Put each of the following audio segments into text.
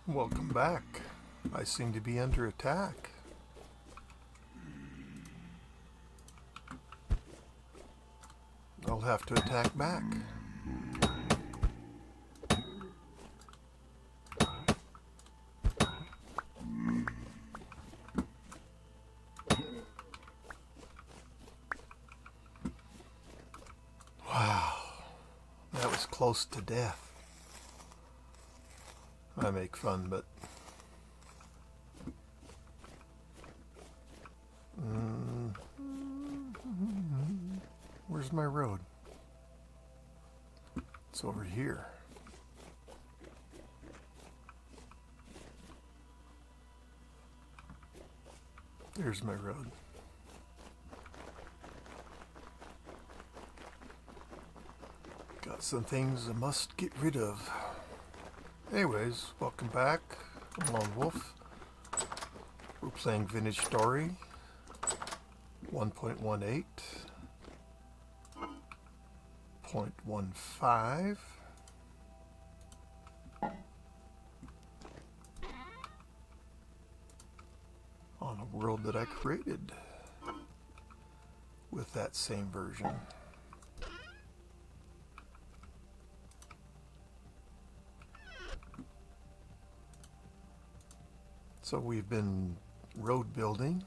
Welcome back. I seem to be under attack. I'll have to attack back. Wow, that was close to death. I make fun, but where's my road? It's over here. There's my road. Got some things I must get rid of. Anyways, welcome back. I'm Lone Wolf. We're playing Vintage Story 1.18.15. On a world that I created with that same version. So we've been road building.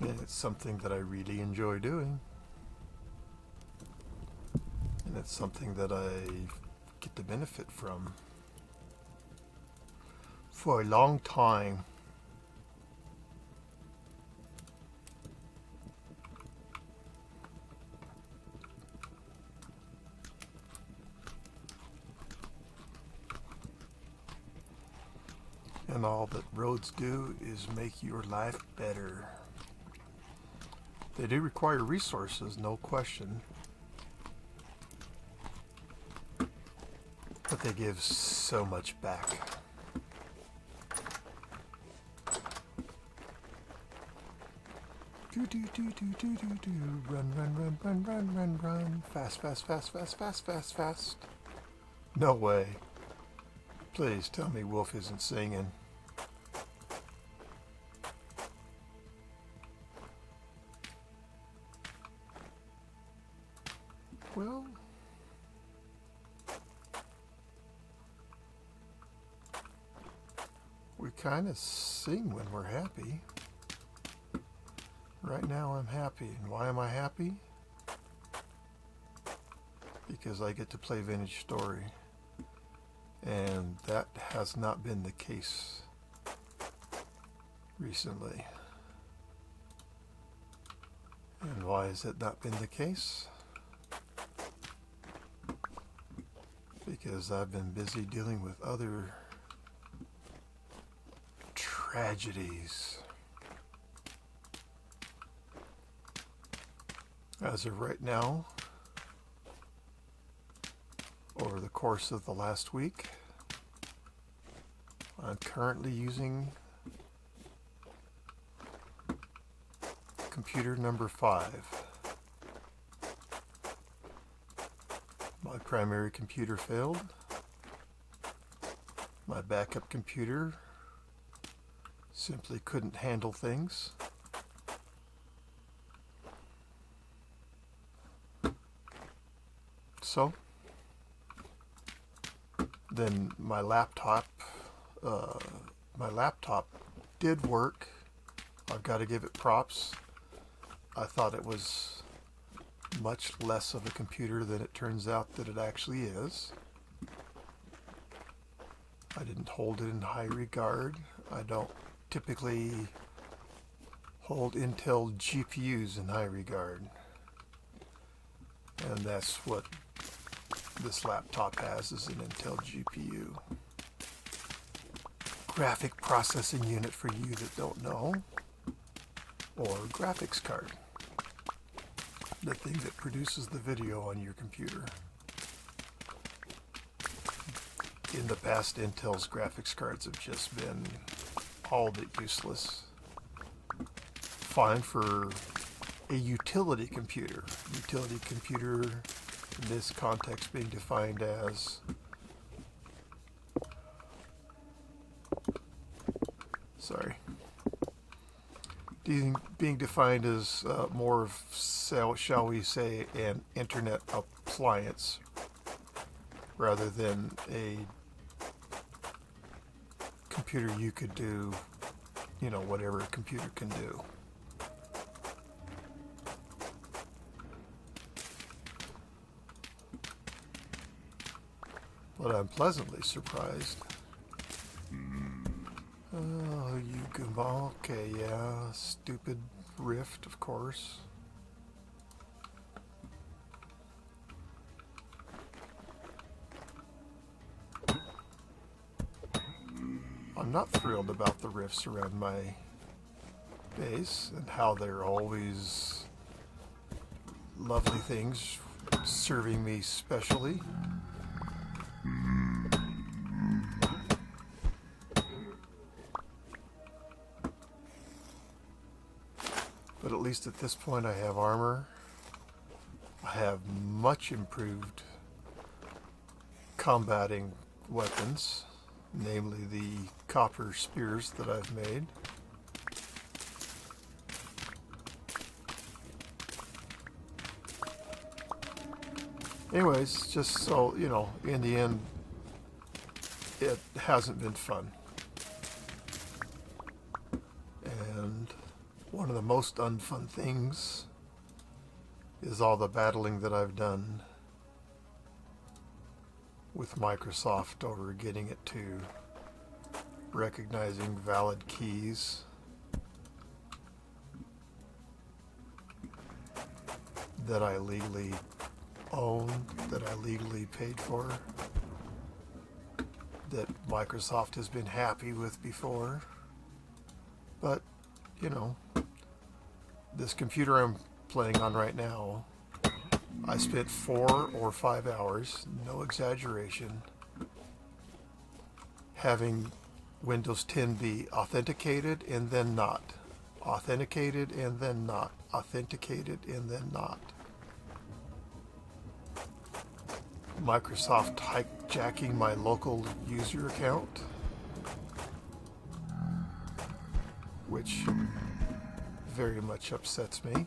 And it's something that I really enjoy doing. And it's something that I get to benefit from for a long time. And all that roads do is make your life better. They do require resources, no question. But they give so much back. Do do do do do do do. Run, run, run, run, run, run, run. Fast, fast, fast, fast, fast, fast, fast. No way. Please tell me Wolf isn't singing. Well, we kind of sing when we're happy. Right now I'm happy. And why am I happy? Because I get to play Vintage Story. And that has not been the case recently. And why has it not been the case? Because I've been busy dealing with other tragedies. As of right now, over the course of the last week, I'm currently using computer number 5. My primary computer failed. My backup computer simply couldn't handle things. So, then my laptop did work. I've got to give it props. I thought it was much less of a computer than it turns out that it actually is. I didn't hold it in high regard. I don't typically hold Intel GPUs in high regard. And that's what this laptop has, is an Intel GPU. Graphic processing unit for you that don't know. or graphics card, the thing that produces the video on your computer. In the past, Intel's graphics cards have just been all but useless. Fine for a utility computer. Utility computer in this context being defined as being defined as more of, shall we say, an internet appliance rather than a computer you could do, you know, whatever a computer can do. But I'm pleasantly surprised. Oh, you goofball. Okay, yeah. Stupid Rift, of course. I'm not thrilled about the rifts around my base and how they're always lovely things serving me specially. But at least at this point I have armor. I have much improved combating weapons, namely the copper spears that I've made. Anyways, just so you know, in the end, it hasn't been fun. And one of the most unfun things is all the battling that I've done with Microsoft over getting it to recognizing valid keys that I legally own, that I legally paid for, that Microsoft has been happy with before. But, you know, this computer I'm playing on right now, I spent 4 or 5 hours, no exaggeration, having Windows 10 be authenticated and then not, authenticated and then not, authenticated and then not. Microsoft hijacking my local user account, which very much upsets me.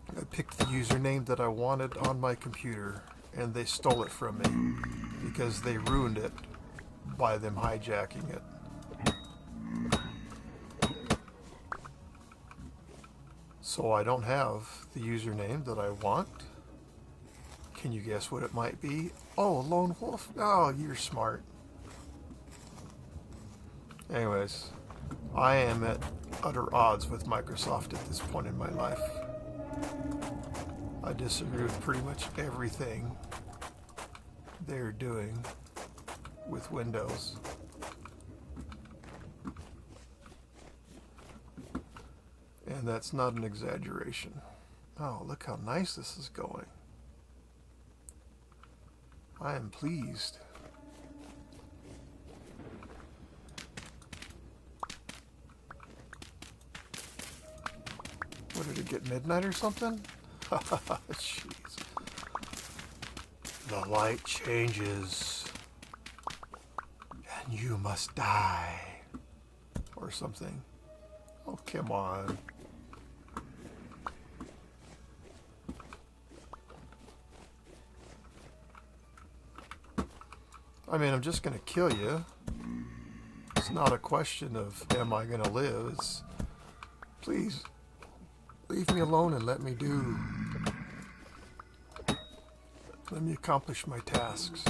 I picked the username that I wanted on my computer and they stole it from me because they ruined it by them hijacking it. So I don't have the username that I want. Can you guess what it might be? Oh, Lone Wolf. Oh, you're smart. Anyways, I am at utter odds with Microsoft at this point in my life. I disagree with pretty much everything they're doing with Windows. And that's not an exaggeration. Oh, look how nice this is going. I am pleased. What, did it get midnight or something? Jeez. The light changes and you must die. Or something. Oh, come on. I mean, I'm just going to kill you. It's not a question of am I going to live. It's, please, leave me alone and let me accomplish my tasks.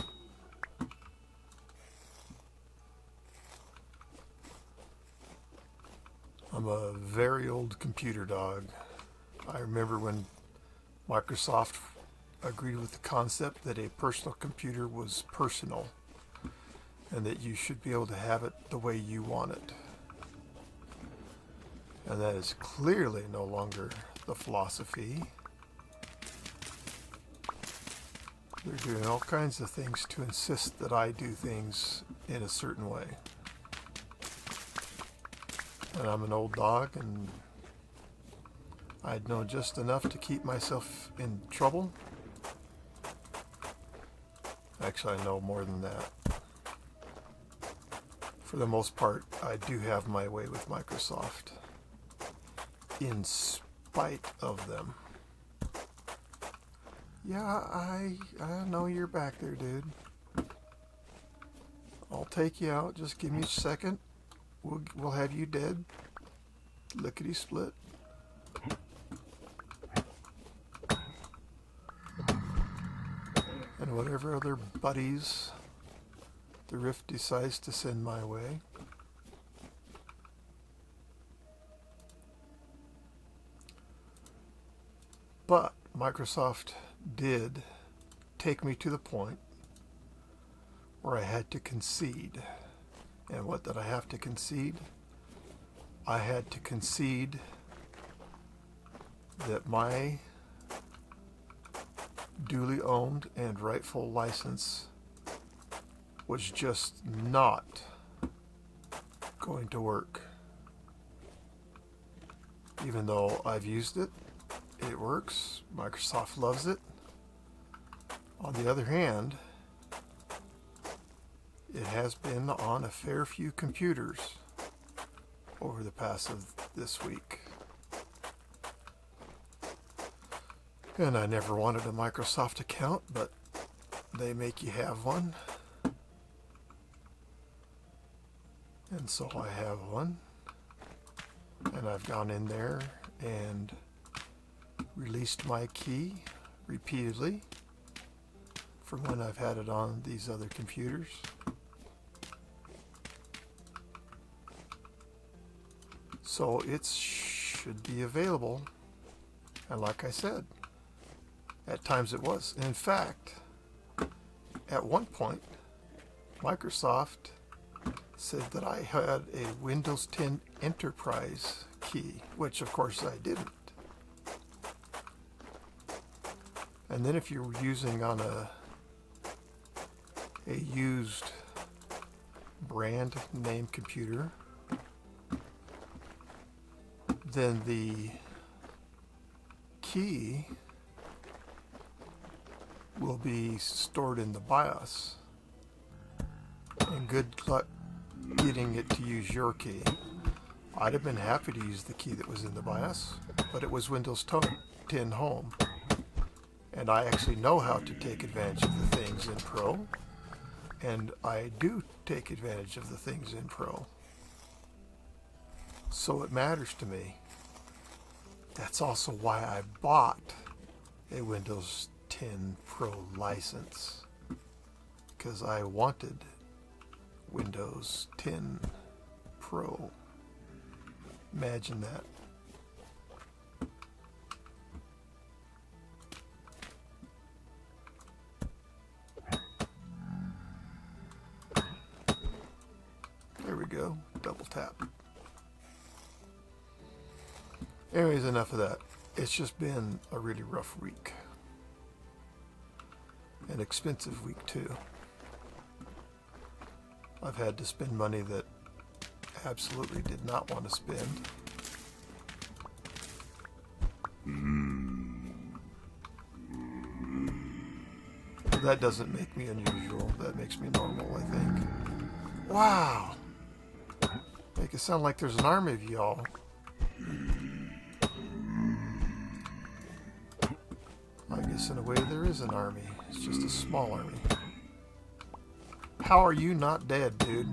I'm a very old computer dog. I remember when Microsoft agreed with the concept that a personal computer was personal and that you should be able to have it the way you want it. And that is clearly no longer the philosophy. They're doing all kinds of things to insist that I do things in a certain way. And I'm an old dog, and I'd know just enough to keep myself in trouble. Actually, I know more than that. For the most part, I do have my way with Microsoft, in spite of them. Yeah, I know you're back there, dude. I'll take you out. Just give me a second. We'll have you dead. Lickety split. And whatever other buddies the Rift decides to send my way. But Microsoft did take me to the point where I had to concede. And what did I have to concede? I had to concede that my duly owned and rightful license was just not going to work. Even though I've used it, it works. Microsoft loves it. On the other hand, it has been on a fair few computers over the past of this week. And I never wanted a Microsoft account, but they make you have one. And so I have one. And I've gone in there and released my key repeatedly from when I've had it on these other computers. So it should be available. And like I said, at times it was. In fact, at one point, Microsoft said that I had a Windows 10 Enterprise key, which of course I didn't. And then if you're using on a used brand name computer, then the key will be stored in the BIOS. And good luck getting it to use your key. I'd have been happy to use the key that was in the BIOS, but it was Windows 10 Home. And I actually know how to take advantage of the things in Pro. And I do take advantage of the things in Pro. So it matters to me. That's also why I bought a Windows 10 Pro license. Because I wanted Windows 10 Pro. Imagine that. There we go. Double tap. Anyways, enough of that. It's just been a really rough week. An expensive week too. I've had to spend money that absolutely did not want to spend. But that doesn't make me unusual. That makes me normal, I think. Wow! Make it sound like there's an army of y'all. I guess in a way there is an army. It's just a small army. How are you not dead, dude?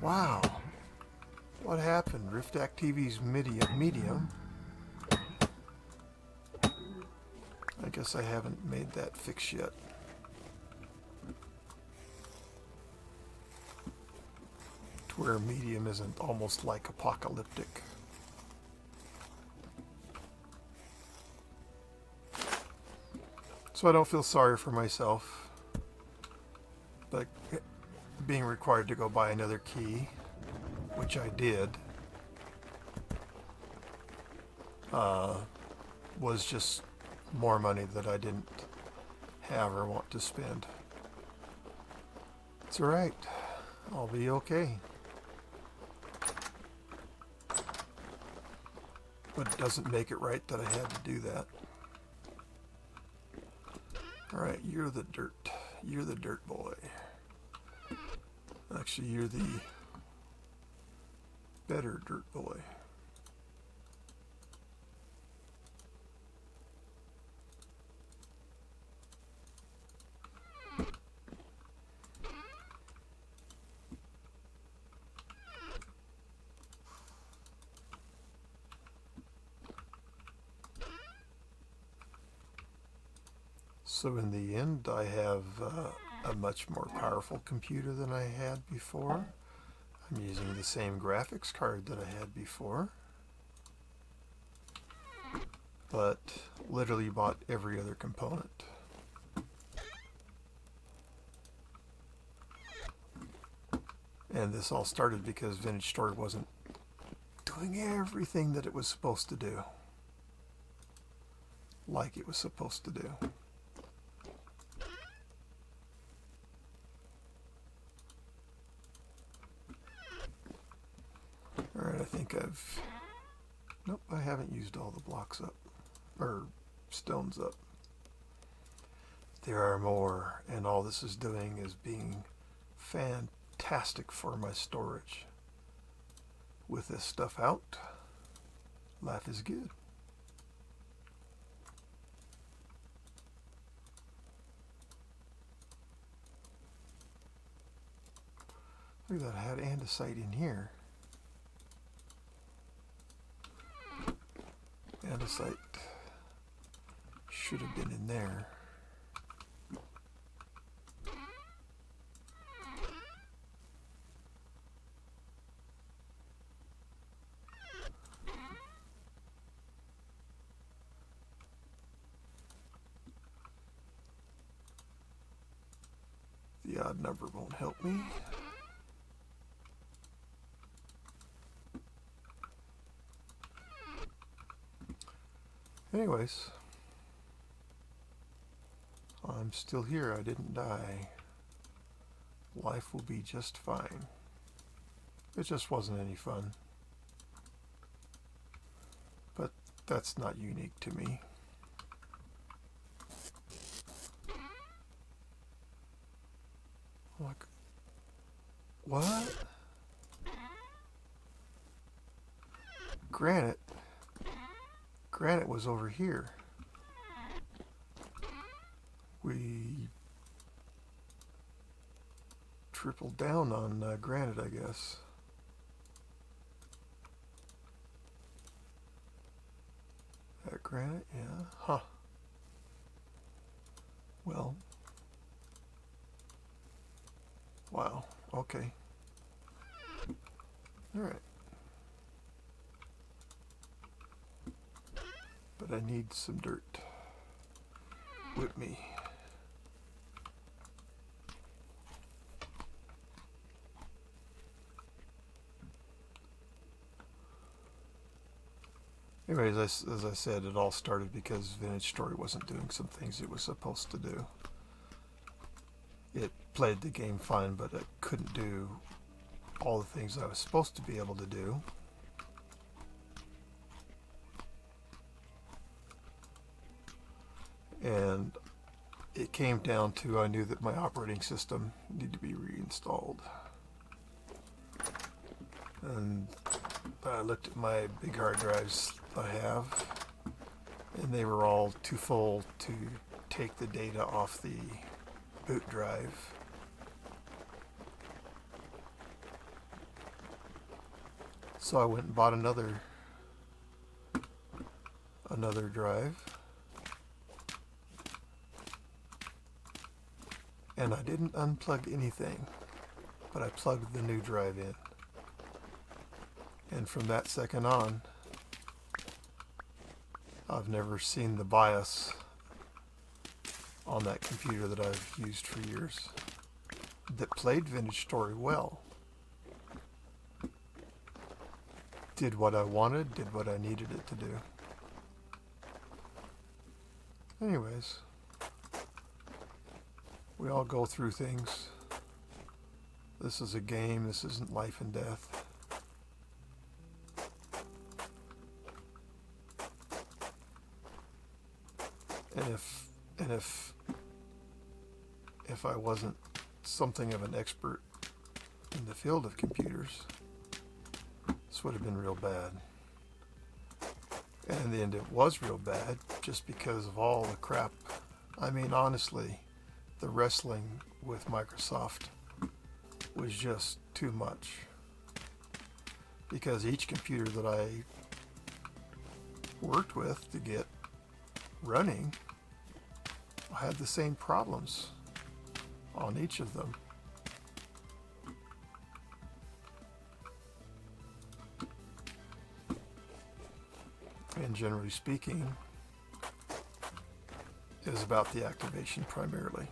Wow. What happened? Riftac TV's medium. I guess I haven't made that fix yet. To where medium isn't almost like apocalyptic. So I don't feel sorry for myself. But being required to go buy another key, which I did, was just more money that I didn't have or want to spend. It's alright. I'll be okay. But it doesn't make it right that I had to do that. Alright, you're the dirt. You're the dirt boy. Actually, you're the better dirt boy. So in the end, I have a much more powerful computer than I had before. I'm using the same graphics card that I had before, but literally bought every other component. And this all started because Vintage Story wasn't doing everything that it was supposed to do, like it was supposed to do. Alright, I think nope, I haven't used all the blocks up, or stones up. There are more, and all this is doing is being fantastic for my storage. With this stuff out, life is good. Look at that, I had andesite in here. Andesite should have been in there. The odd number won't help me. Anyways, I'm still here. I didn't die. Life will be just fine. It just wasn't any fun. But that's not unique to me. Like, what? Granite? Granite was over here. We tripled down on granite, I guess. That granite, yeah. Huh. Well. Wow. Okay. All right. But I need some dirt with me. Anyways, as I said, it all started because Vintage Story wasn't doing some things it was supposed to do. It played the game fine, but it couldn't do all the things I was supposed to be able to do. And it came down to I knew that my operating system needed to be reinstalled. And I looked at my big hard drives I have, and they were all too full to take the data off the boot drive. So I went and bought another drive. And I didn't unplug anything, but I plugged the new drive in. And from that second on, I've never seen the BIOS on that computer that I've used for years that played Vintage Story well. Did what I wanted, did what I needed it to do. Anyways, we all go through things. This is a game. This isn't life and death. And if I wasn't something of an expert in the field of computers, this would have been real bad. And in the end, it was real bad just because of all the crap. I mean, honestly, the wrestling with Microsoft was just too much. Because each computer that I worked with to get running, I had the same problems on each of them. And generally speaking, it is about the activation primarily.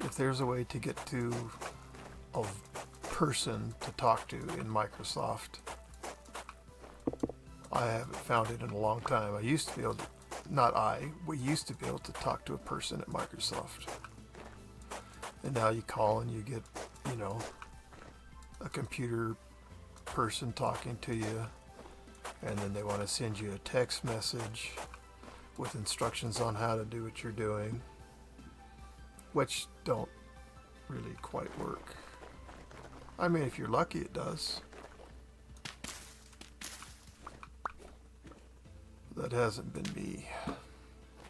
If there's a way to get to a person to talk to in Microsoft, I haven't found it in a long time. I used to be able to, we used to be able to talk to a person at Microsoft. And now you call and you get, a computer person talking to you, and then they want to send you a text message with instructions on how to do what you're doing, which don't really quite work. I mean, if you're lucky, it does. That hasn't been me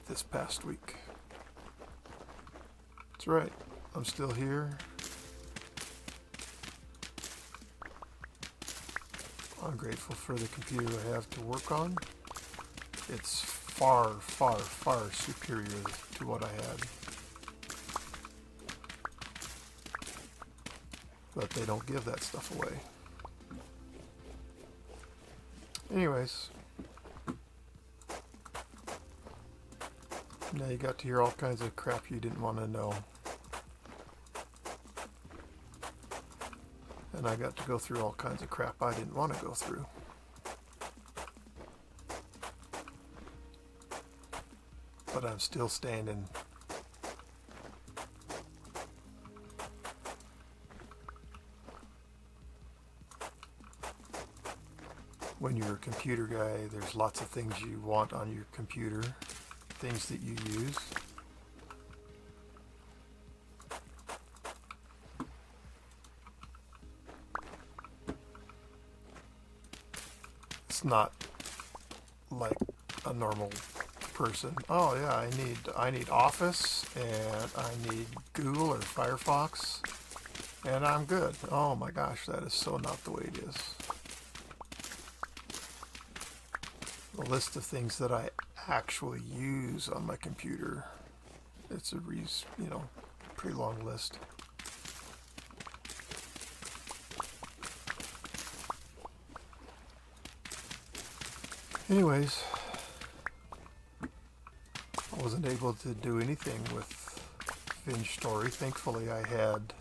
this past week. That's right, I'm still here. I'm grateful for the computer I have to work on. It's far, far, far superior to what I had. But they don't give that stuff away. Anyways, now you got to hear all kinds of crap you didn't want to know. And I got to go through all kinds of crap I didn't want to go through. But I'm still standing. When you're a computer guy, there's lots of things you want on your computer, things that you use. It's not like a normal person. Oh yeah, I need Office, and I need Google or Firefox, and I'm good. Oh my gosh, that is so not the way it is. The list of things that I actually use on my computer, it's a pretty long list. Anyways, I wasn't able to do anything with Finch Story. Thankfully, I had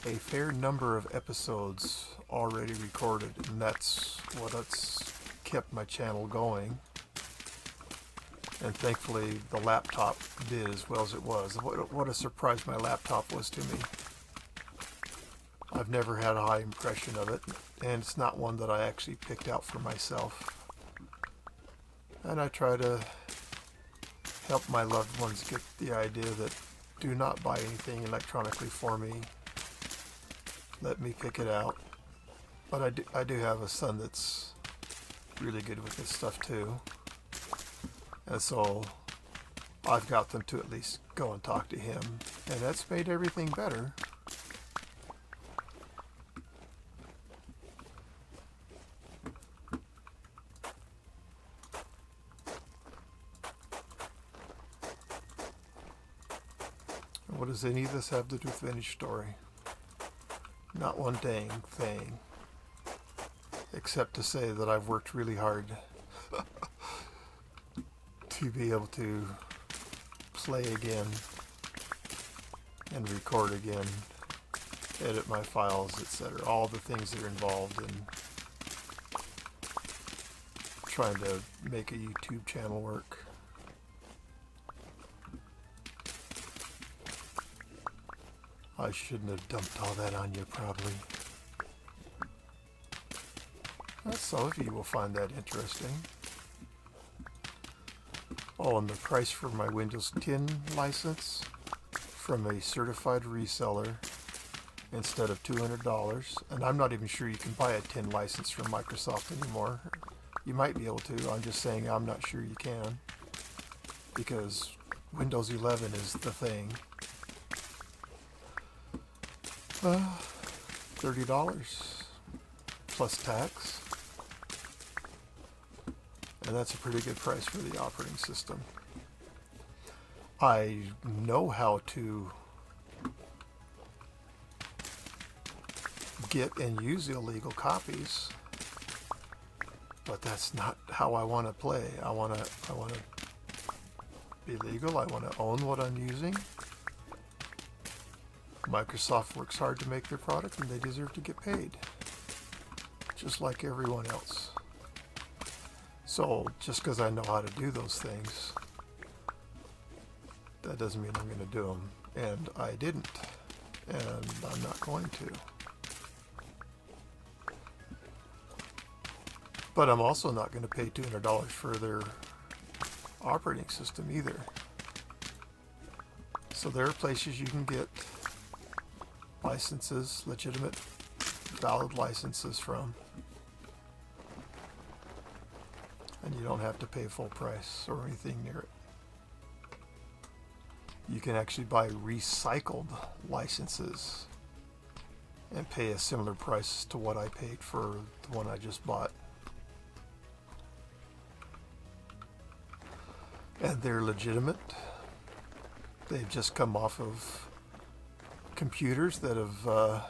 a fair number of episodes already recorded, and that's what's kept my channel going. And thankfully, the laptop did as well as it was. What a surprise my laptop was to me. I've never had a high impression of it, and it's not one that I actually picked out for myself. And I try to help my loved ones get the idea that do not buy anything electronically for me. Let me pick it out. But I do have a son that's really good with this stuff too. And so I've got them to at least go and talk to him. And that's made everything better. What does any of this have to do with Finch Story? Not one dang thing. Except to say that I've worked really hard to be able to play again and record again, edit my files, etc. All the things that are involved in trying to make a YouTube channel work. I shouldn't have dumped all that on you, probably. Some of you will find that interesting. Oh, and the price for my Windows 10 license from a certified reseller instead of $200. And I'm not even sure you can buy a 10 license from Microsoft anymore. You might be able to. I'm just saying I'm not sure you can, because Windows 11 is the thing. $30 plus tax. And that's a pretty good price for the operating system. I know how to get and use illegal copies, but that's not how I want to play. I want to be legal. I want to own what I'm using. Microsoft works hard to make their product, and they deserve to get paid, just like everyone else. So just because I know how to do those things, that doesn't mean I'm going to do them. And I didn't, and I'm not going to. But I'm also not going to pay $200 for their operating system either. So there are places you can get licenses, legitimate, valid licenses from. And you don't have to pay full price or anything near it. You can actually buy recycled licenses and pay a similar price to what I paid for the one I just bought. And they're legitimate. They've just come off of computers that have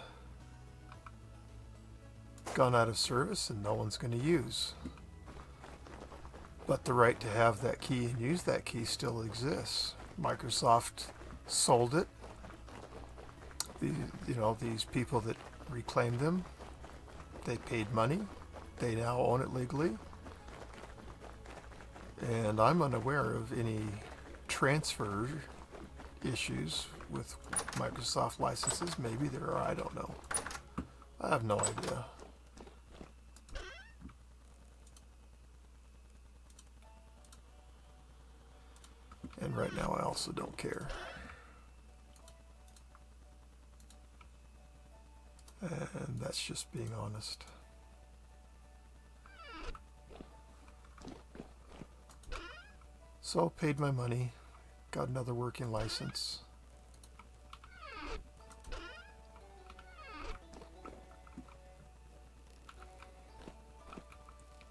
gone out of service and no one's going to use. But the right to have that key and use that key still exists. Microsoft sold it. These people that reclaimed them, they paid money. They now own it legally. And I'm unaware of any transfer issues with Microsoft licenses. Maybe there are, I don't know. I have no idea. And right now I also don't care. And that's just being honest. So paid my money, got another working license.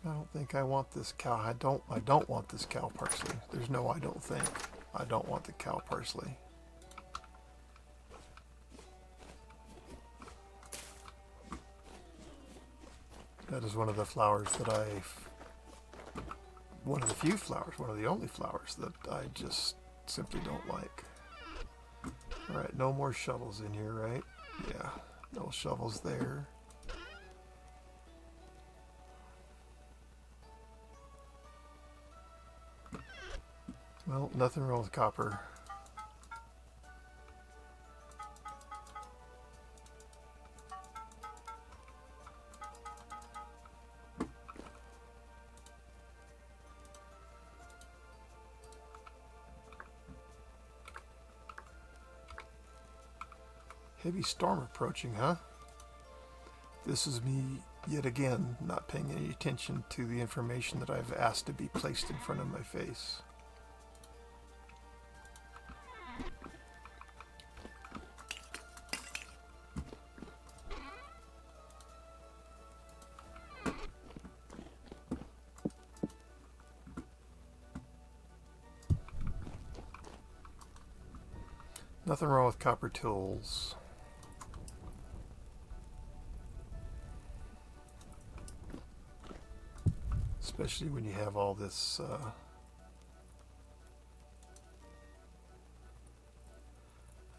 I don't think I want this cow. I don't want this cow parsley. There's no I don't think. I don't want the cow parsley. That is one of the flowers that one of the few flowers, one of the only flowers that I just simply don't like. Alright, no more shovels in here, right? Yeah, no shovels there. Well, nothing wrong with copper. Heavy storm approaching, huh? This is me, yet again, not paying any attention to the information that I've asked to be placed in front of my face. Nothing wrong with copper tools. Especially when you have all this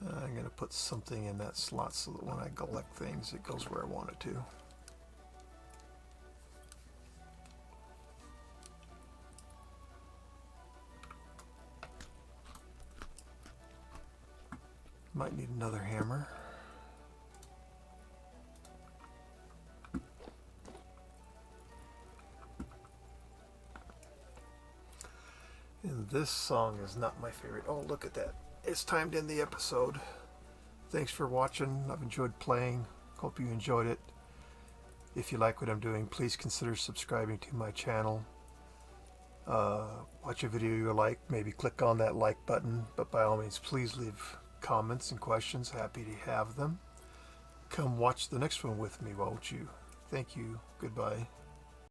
I'm going to put something in that slot so that when I collect things it goes where I want it to. Might need another hammer. And this song is not my favorite. Oh, look at that. It's time to end the episode. Thanks for watching. I've enjoyed playing. Hope you enjoyed it. If you like what I'm doing, please consider subscribing to my channel. Watch a video you like, maybe click on that like button, but by all means please leave comments and questions. Happy to have them. Come watch the next one with me, won't you? Thank you. Goodbye.